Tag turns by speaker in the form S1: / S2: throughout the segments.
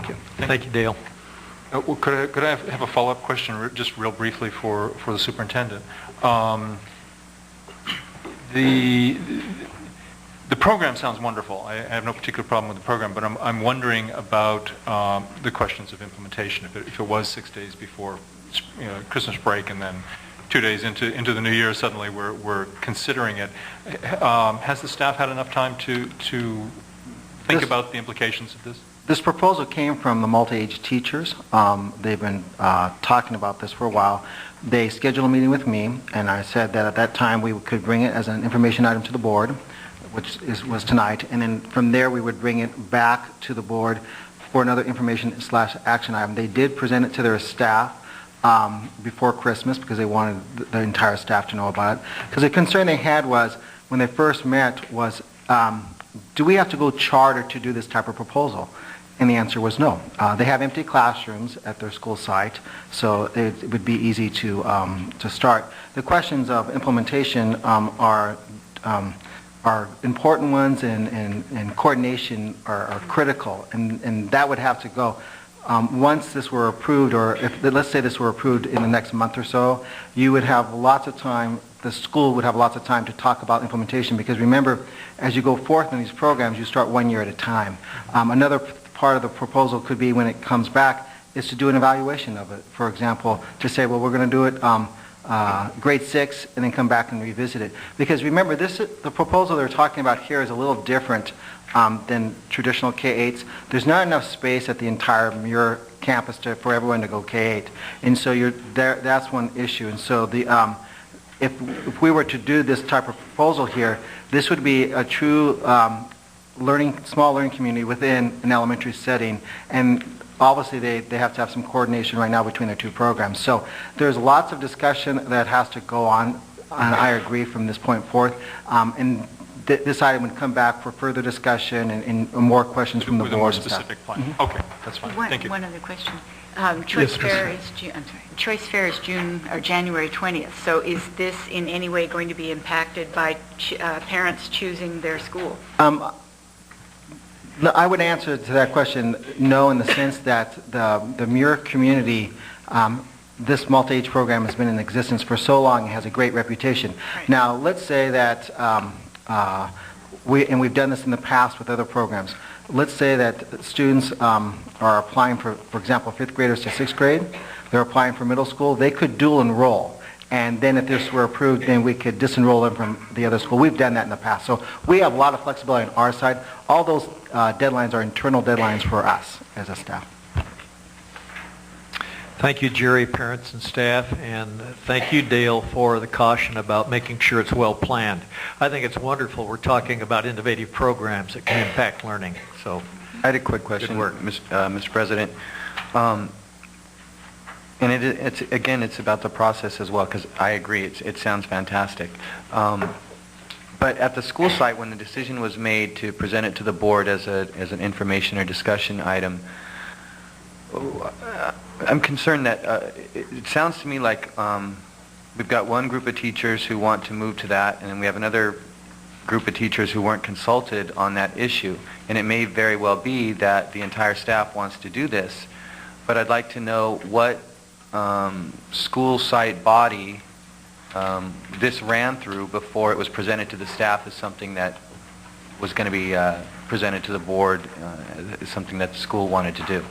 S1: Thank you.
S2: Thank you, Dale.
S3: Well, could I have a follow-up question, just real briefly for the superintendent? The program sounds wonderful. I have no particular problem with the program, but I'm wondering about the questions of implementation. If it was 6 days before Christmas break and then 2 days into the new year, suddenly we're considering it. Has the staff had enough time to think about the implications of this?
S1: This proposal came from the multi-age teachers. They've been talking about this for a while. They scheduled a meeting with me, and I said that at that time we could bring it as an information item to the board, which was tonight, and then from there we would bring it back to the board for another information/action item. They did present it to their staff before Christmas because they wanted the entire staff to know about it. Because the concern they had was, when they first met, was do we have to go charter to do this type of proposal? And the answer was no. They have empty classrooms at their school site, so it would be easy to start. The questions of implementation are important ones, and coordination are critical, and that would have to go. Once this were approved, or if, let's say this were approved in the next month or so, you would have lots of time, the school would have lots of time to talk about implementation, because remember, as you go forth in these programs, you start 1 year at a time. Another part of the proposal could be, when it comes back, is to do an evaluation of it. For example, to say, well, we're going to do it grade 6 and then come back and revisit it. Because remember, the proposal they're talking about here is a little different than traditional K-8s. There's not enough space at the entire Muir campus for everyone to go K-8. And so that's one issue. And so if we were to do this type of proposal here, this would be a true small learning community within an elementary setting. And obviously they have to have some coordination right now between their two programs. So there's lots of discussion that has to go on, and I agree from this point forth. And this item would come back for further discussion and more questions from the board.
S3: With a more specific plan. Mm-hmm. Okay, that's fine. Thank you.
S4: One other question. Choice Fair is Choice Fair is January 20th. So is this in any way going to be impacted by parents choosing their school?
S1: I would answer to that question no, in the sense that the Muir community, this multi-age program has been in existence for so long and has a great reputation. Right. Now, let's say that, we've done this in the past with other programs. Let's say that students are applying for example, 5th graders to 6th grade. They're applying for middle school. They could dual enroll. And then if this were approved, then we could disenroll them from the other school. We've done that in the past. So we have a lot of flexibility on our side. All those deadlines are internal deadlines for us as a staff.
S2: Thank you, Jerry, parents and staff, and thank you, Dale, for the caution about making sure it's well planned. I think it's wonderful we're talking about innovative programs that can impact learning. So,
S5: I had a quick question, Mr. President. And it's about the process as well, because I agree, it sounds fantastic. But at the school site, when the decision was made to present it to the board as an information or discussion item, I'm concerned that it sounds to me like we've got one group of teachers who want to move to that, and then we have another group of teachers who weren't consulted on that issue. And it may very well be that the entire staff wants to do this, but I'd like to know what school site body this ran through before it was presented to the staff as something that was going to be presented to the board as something that the school wanted to do.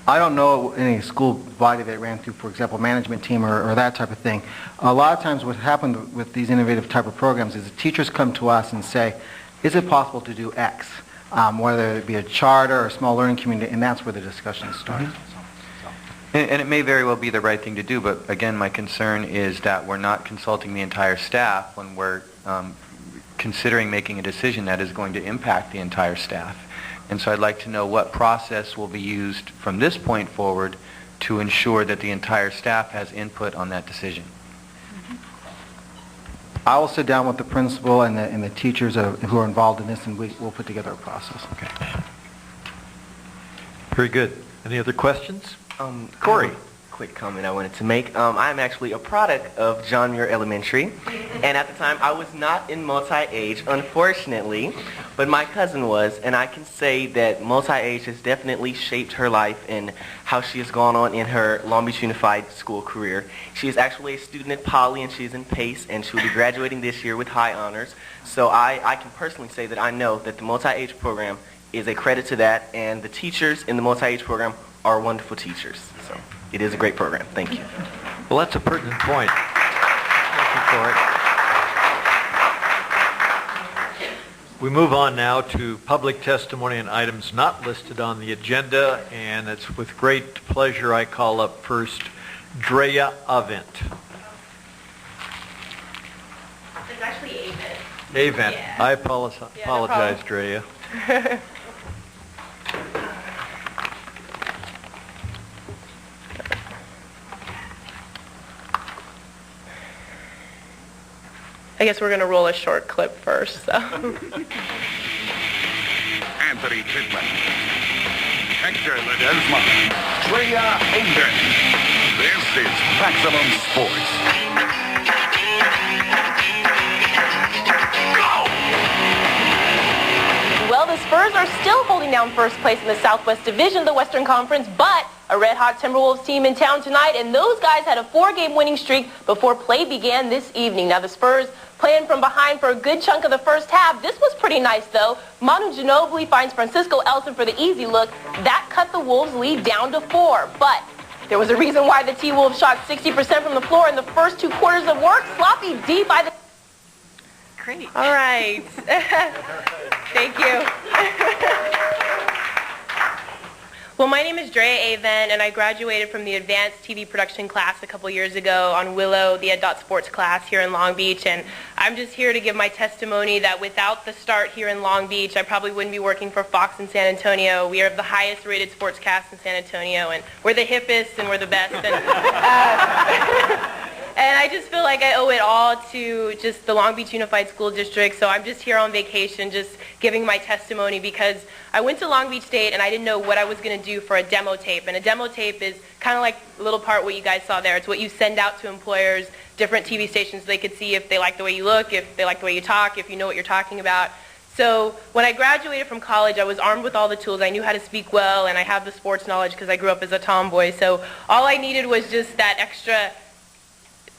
S1: I don't know any school body that ran through, for example, management team or that type of thing. A lot of times what happened with these innovative type of programs is the teachers come to us and say, is it possible to do X? Whether it be a charter or a small learning community, and that's where the discussion starts. Mm-hmm.
S5: And it may very well be the right thing to do, but again, my concern is that we're not consulting the entire staff when we're considering making a decision that is going to impact the entire staff. And so I'd like to know what process will be used from this point forward to ensure that the entire staff has input on that decision.
S1: I will sit down with the principal and the teachers who are involved in this, and we'll put together a process.
S2: Okay. Very good. Any other questions? Corey.
S6: Quick comment I wanted to make. I'm actually a product of John Muir Elementary, and at the time I was not in multi-age, unfortunately, but my cousin was, and I can say that multi-age has definitely shaped her life and how she has gone on in her Long Beach Unified School career. She is actually a student at Poly, and she's in PACE, and she will be graduating this year with high honors. So I can personally say that I know that the multi-age program is a credit to that, and the teachers in the multi-age program are wonderful teachers. So it is a great program. Thank you.
S2: Well, that's a pertinent point. Thank you, Corey. We move on now to public testimony on items not listed on the agenda, and it's with great pleasure I call up first Drea Avent.
S7: It's actually Avent.
S2: Avent.
S7: Yeah.
S2: I
S7: Yeah, no
S2: apologize, Drea.
S7: I guess we're going to roll a short clip first. So.
S8: Anthony Pittman, Hector Ledesma, Drea Avent. This is Maximum Sports.
S7: Well, the Spurs are still holding down first place in the Southwest Division of the Western Conference, but a red-hot Timberwolves team in town tonight, and those guys had a 4-game winning streak before play began this evening. Now, the Spurs playing from behind for a good chunk of the first half. This was pretty nice, though. Manu Ginobili finds Francisco Elson for the easy look. That cut the Wolves' lead down to 4, but there was a reason why the T-Wolves shot 60% from the floor in the first 2 quarters of work. Sloppy D by the...
S4: Great.
S7: All right. Thank you. Well, my name is Drea Avent, and I graduated from the advanced TV production class a couple years ago on Willow, the Ed. Sports class here in Long Beach, and I'm just here to give my testimony that without the start here in Long Beach, I probably wouldn't be working for Fox in San Antonio. We are the highest rated sportscast in San Antonio, and we're the hippest and we're the best. And I just feel like I owe it all to just the Long Beach Unified School District, so I'm just here on vacation just giving my testimony because I went to Long Beach State and I didn't know what I was going to do for a demo tape. And a demo tape is kind of like a little part what you guys saw there. It's what you send out to employers, different TV stations, so they could see if they like the way you look, if they like the way you talk, if you know what you're talking about. So when I graduated from college, I was armed with all the tools. I knew how to speak well, and I have the sports knowledge because I grew up as a tomboy. So all I needed was just that extra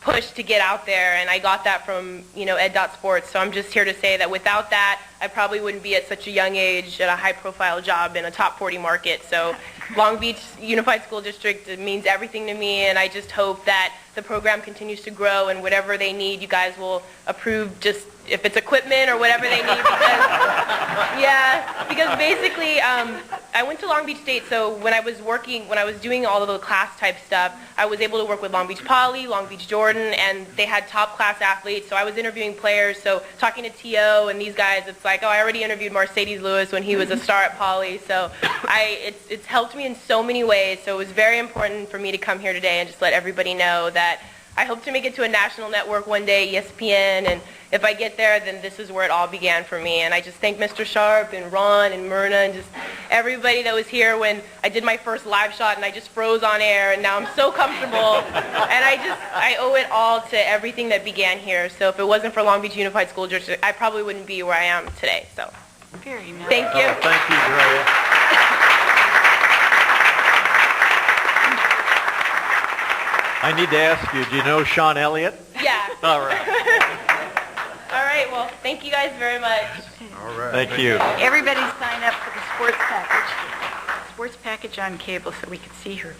S7: push to get out there, and I got that from, Ed. Sports. So I'm just here to say that without that, I probably wouldn't be at such a young age at a high-profile job in a top 40 market. So Long Beach Unified School District means everything to me, and I just hope that the program continues to grow, and whatever they need, you guys will approve, just if it's equipment or whatever they need, because basically I went to Long Beach State, so when I was doing all of the class type stuff, I was able to work with Long Beach Poly, Long Beach Jordan, and they had top class athletes, so I was interviewing players, so talking to T.O. and these guys, it's like, oh, I already interviewed Mercedes Lewis when he was a star at Poly, so it's helped me in so many ways, so it was very important for me to come here today and just let everybody know that I hope to make it to a national network one day, ESPN, and if I get there, then this is where it all began for me. And I just thank Mr. Sharp and Ron and Myrna and just everybody that was here when I did my first live shot and I just froze on air, and now I'm so comfortable. And I owe it all to everything that began here. So if it wasn't for Long Beach Unified School District, I probably wouldn't be where I am today. So
S4: Very nice.
S7: thank you.
S2: Thank you, Drea. I need to ask you, do you know Sean Elliott?
S7: Yeah.
S2: All right.
S7: All right. Well, thank you guys very much.
S2: All right. Thank you.
S4: Everybody sign up for the sports package. Sports package on cable so we can see her.